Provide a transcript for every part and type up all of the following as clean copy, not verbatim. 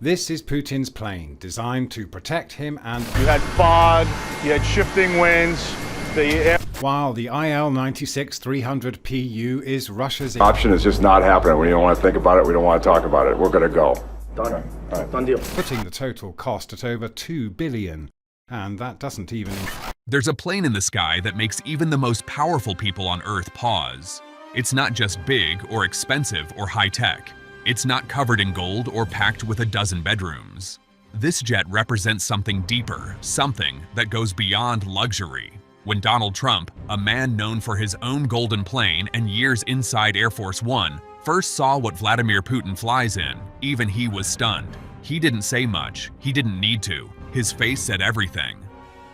This is Putin's plane, designed to protect him and... You had fog, you had shifting winds, while the IL-96-300PU is Russia's... Option is just not happening. We don't want to think about it. We don't want to talk about it. We're going to go. Done. All right. Done deal. Putting the total cost at over $2 billion. And that doesn't even... There's a plane in the sky that makes even the most powerful people on Earth pause. It's not just big or expensive or high-tech. It's not covered in gold or packed with a dozen bedrooms. This jet represents something deeper, something that goes beyond luxury. When Donald Trump, a man known for his own golden plane and years inside Air Force One, first saw what Vladimir Putin flies in, even he was stunned. He didn't say much. He didn't need to. His face said everything.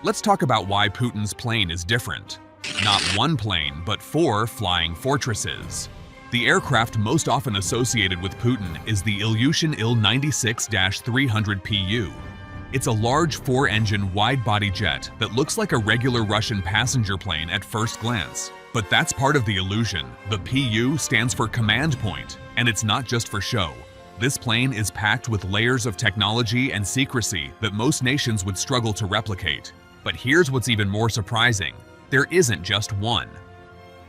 Let's talk about why Putin's plane is different. Not one plane, but 4 flying fortresses. The aircraft most often associated with Putin is the Ilyushin Il-96-300PU. It's a large 4-engine wide-body jet that looks like a regular Russian passenger plane at first glance. But that's part of the illusion. The PU stands for Command Point, and it's not just for show. This plane is packed with layers of technology and secrecy that most nations would struggle to replicate. But here's what's even more surprising. There isn't just one.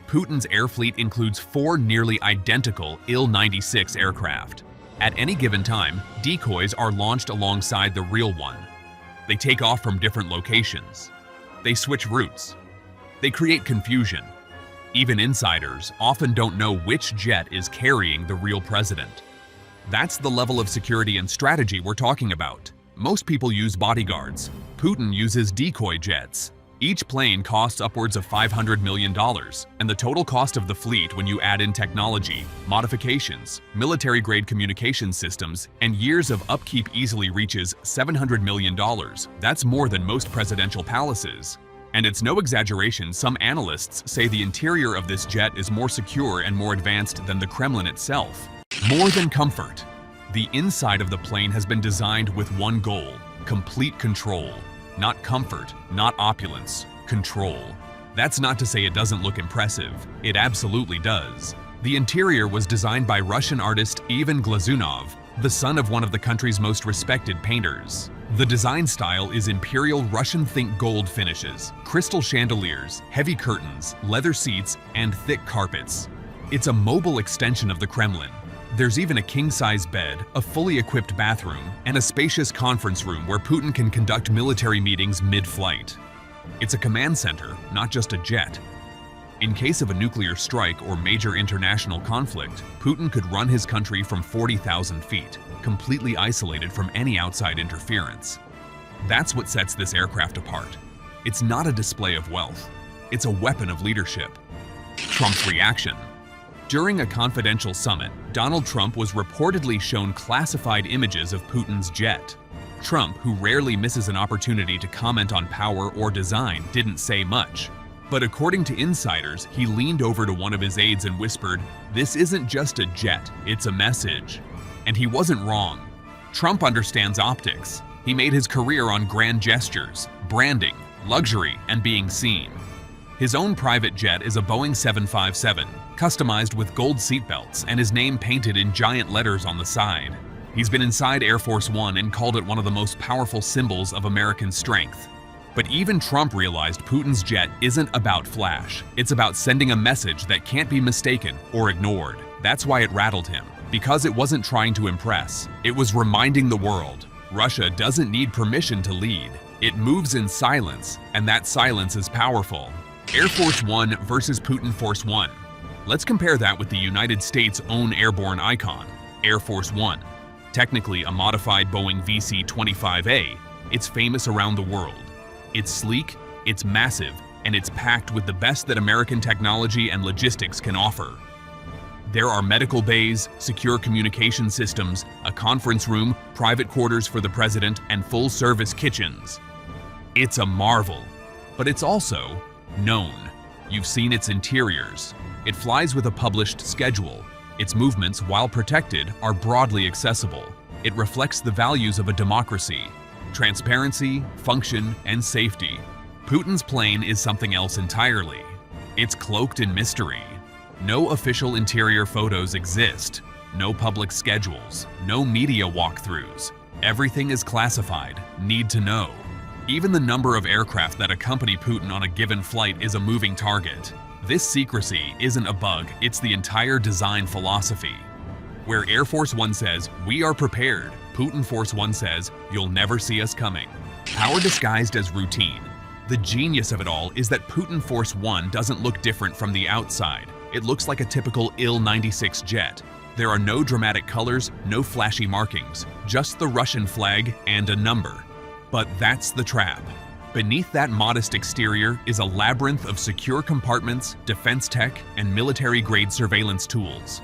Putin's air fleet includes 4 nearly identical Il-96 aircraft. At any given time, decoys are launched alongside the real one. They take off from different locations. They switch routes. They create confusion. Even insiders often don't know which jet is carrying the real president. That's the level of security and strategy we're talking about. Most people use bodyguards. Putin uses decoy jets. Each plane costs upwards of $500 million, and the total cost of the fleet when you add in technology, modifications, military-grade communication systems, and years of upkeep easily reaches $700 million. That's more than most presidential palaces. And it's no exaggeration, some analysts say the interior of this jet is more secure and more advanced than the Kremlin itself. More than comfort. The inside of the plane has been designed with one goal: complete control. Not comfort, not opulence, control. That's not to say it doesn't look impressive. It absolutely does. The interior was designed by Russian artist Ivan Glazunov, the son of one of the country's most respected painters. The design style is imperial Russian think gold finishes, crystal chandeliers, heavy curtains, leather seats, and thick carpets. It's a mobile extension of the Kremlin. There's even a king-size bed, a fully equipped bathroom, and a spacious conference room where Putin can conduct military meetings mid-flight. It's a command center, not just a jet. In case of a nuclear strike or major international conflict, Putin could run his country from 40,000 feet, completely isolated from any outside interference. That's what sets this aircraft apart. It's not a display of wealth. It's a weapon of leadership. Trump's reaction. During a confidential summit, Donald Trump was reportedly shown classified images of Putin's jet. Trump, who rarely misses an opportunity to comment on power or design, didn't say much. But according to insiders, he leaned over to one of his aides and whispered, "This isn't just a jet, it's a message." And he wasn't wrong. Trump understands optics. He made his career on grand gestures, branding, luxury, and being seen. His own private jet is a Boeing 757, customized with gold seatbelts and his name painted in giant letters on the side. He's been inside Air Force One and called it one of the most powerful symbols of American strength. But even Trump realized Putin's jet isn't about flash. It's about sending a message that can't be mistaken or ignored. That's why it rattled him, because it wasn't trying to impress. It was reminding the world, Russia doesn't need permission to lead. It moves in silence, and that silence is powerful. Air Force One versus Putin Force One. Let's compare that with the United States' own airborne icon, Air Force One. Technically a modified Boeing VC-25A, it's famous around the world. It's sleek, it's massive, and it's packed with the best that American technology and logistics can offer. There are medical bays, secure communication systems, a conference room, private quarters for the president, and full-service kitchens. It's a marvel, but it's also known. You've seen its interiors. It flies with a published schedule. Its movements, while protected, are broadly accessible. It reflects the values of a democracy: transparency, function, and safety. Putin's plane is something else entirely. It's cloaked in mystery. No official interior photos exist. No public schedules. No media walkthroughs. Everything is classified, need to know. Even the number of aircraft that accompany Putin on a given flight is a moving target. This secrecy isn't a bug, it's the entire design philosophy. Where Air Force One says, "We are prepared," Putin Force One says, "You'll never see us coming." Power disguised as routine. The genius of it all is that Putin Force One doesn't look different from the outside. It looks like a typical Il-96 jet. There are no dramatic colors, no flashy markings, just the Russian flag and a number. But that's the trap. Beneath that modest exterior is a labyrinth of secure compartments, defense tech, and military-grade surveillance tools.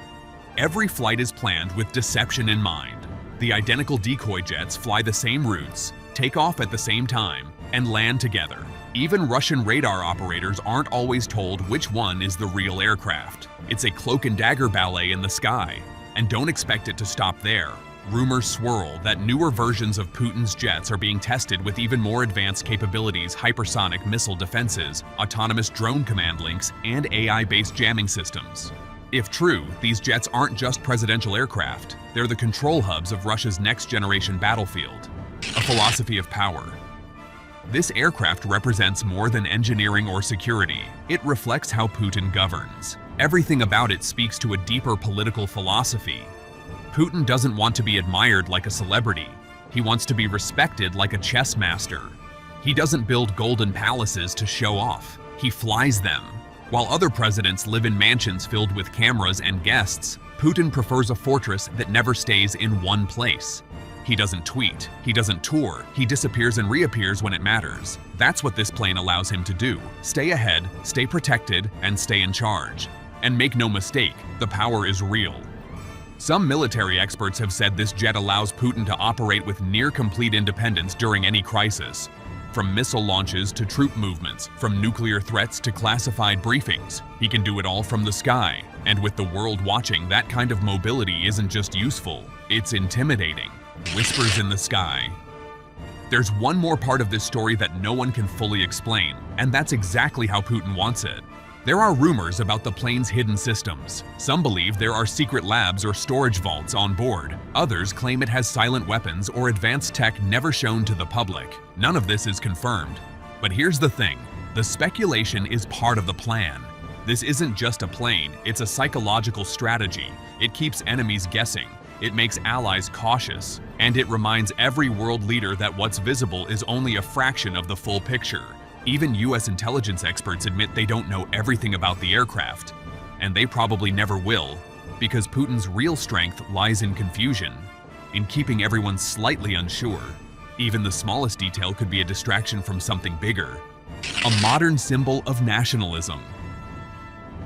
Every flight is planned with deception in mind. The identical decoy jets fly the same routes, take off at the same time, and land together. Even Russian radar operators aren't always told which one is the real aircraft. It's a cloak and dagger ballet in the sky. And don't expect it to stop there. Rumors swirl that newer versions of Putin's jets are being tested with even more advanced capabilities, hypersonic missile defenses, autonomous drone command links, and AI-based jamming systems. If true, these jets aren't just presidential aircraft, they're the control hubs of Russia's next-generation battlefield. A philosophy of power. This aircraft represents more than engineering or security. It reflects how Putin governs. Everything about it speaks to a deeper political philosophy. Putin doesn't want to be admired like a celebrity. He wants to be respected like a chess master. He doesn't build golden palaces to show off. He flies them. While other presidents live in mansions filled with cameras and guests, Putin prefers a fortress that never stays in one place. He doesn't tweet, he doesn't tour, he disappears and reappears when it matters. That's what this plane allows him to do. Stay ahead, stay protected, and stay in charge. And make no mistake, the power is real. Some military experts have said this jet allows Putin to operate with near-complete independence during any crisis. From missile launches to troop movements, from nuclear threats to classified briefings, he can do it all from the sky. And with the world watching, that kind of mobility isn't just useful, it's intimidating. Whispers in the sky. There's one more part of this story that no one can fully explain, and that's exactly how Putin wants it. There are rumors about the plane's hidden systems. Some believe there are secret labs or storage vaults on board. Others claim it has silent weapons or advanced tech never shown to the public. None of this is confirmed. But here's the thing, the speculation is part of the plan. This isn't just a plane, it's a psychological strategy. It keeps enemies guessing. It makes allies cautious, and it reminds every world leader that what's visible is only a fraction of the full picture. Even US intelligence experts admit they don't know everything about the aircraft, and they probably never will, because Putin's real strength lies in confusion, in keeping everyone slightly unsure. Even the smallest detail could be a distraction from something bigger. A modern symbol of nationalism.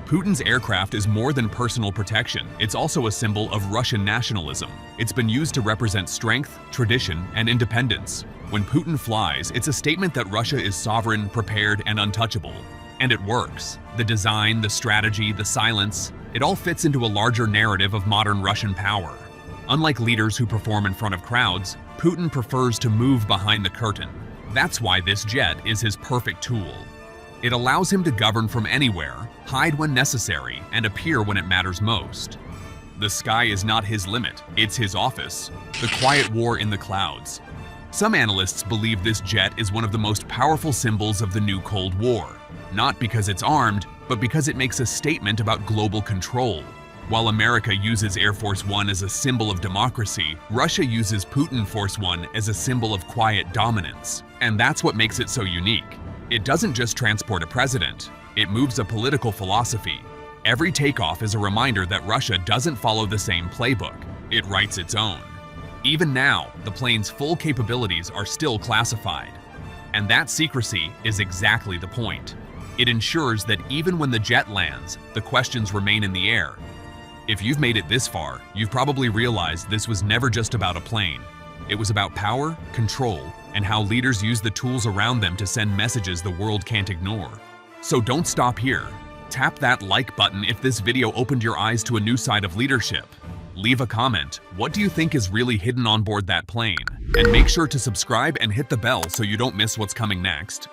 Putin's aircraft is more than personal protection, it's also a symbol of Russian nationalism. It's been used to represent strength, tradition, and independence. When Putin flies, it's a statement that Russia is sovereign, prepared, and untouchable. And it works. The design, the strategy, the silence, it all fits into a larger narrative of modern Russian power. Unlike leaders who perform in front of crowds, Putin prefers to move behind the curtain. That's why this jet is his perfect tool. It allows him to govern from anywhere, hide when necessary, and appear when it matters most. The sky is not his limit, it's his office. The quiet war in the clouds. Some analysts believe this jet is one of the most powerful symbols of the new Cold War. Not because it's armed, but because it makes a statement about global control. While America uses Air Force One as a symbol of democracy, Russia uses Putin Force One as a symbol of quiet dominance. And that's what makes it so unique. It doesn't just transport a president, it moves a political philosophy. Every takeoff is a reminder that Russia doesn't follow the same playbook, it writes its own. Even now, the plane's full capabilities are still classified. And that secrecy is exactly the point. It ensures that even when the jet lands, the questions remain in the air. If you've made it this far, you've probably realized this was never just about a plane. It was about power, control, and how leaders use the tools around them to send messages the world can't ignore. So don't stop here. Tap that like button if this video opened your eyes to a new side of leadership. Leave a comment. What do you think is really hidden on board that plane? And make sure to subscribe and hit the bell so you don't miss what's coming next.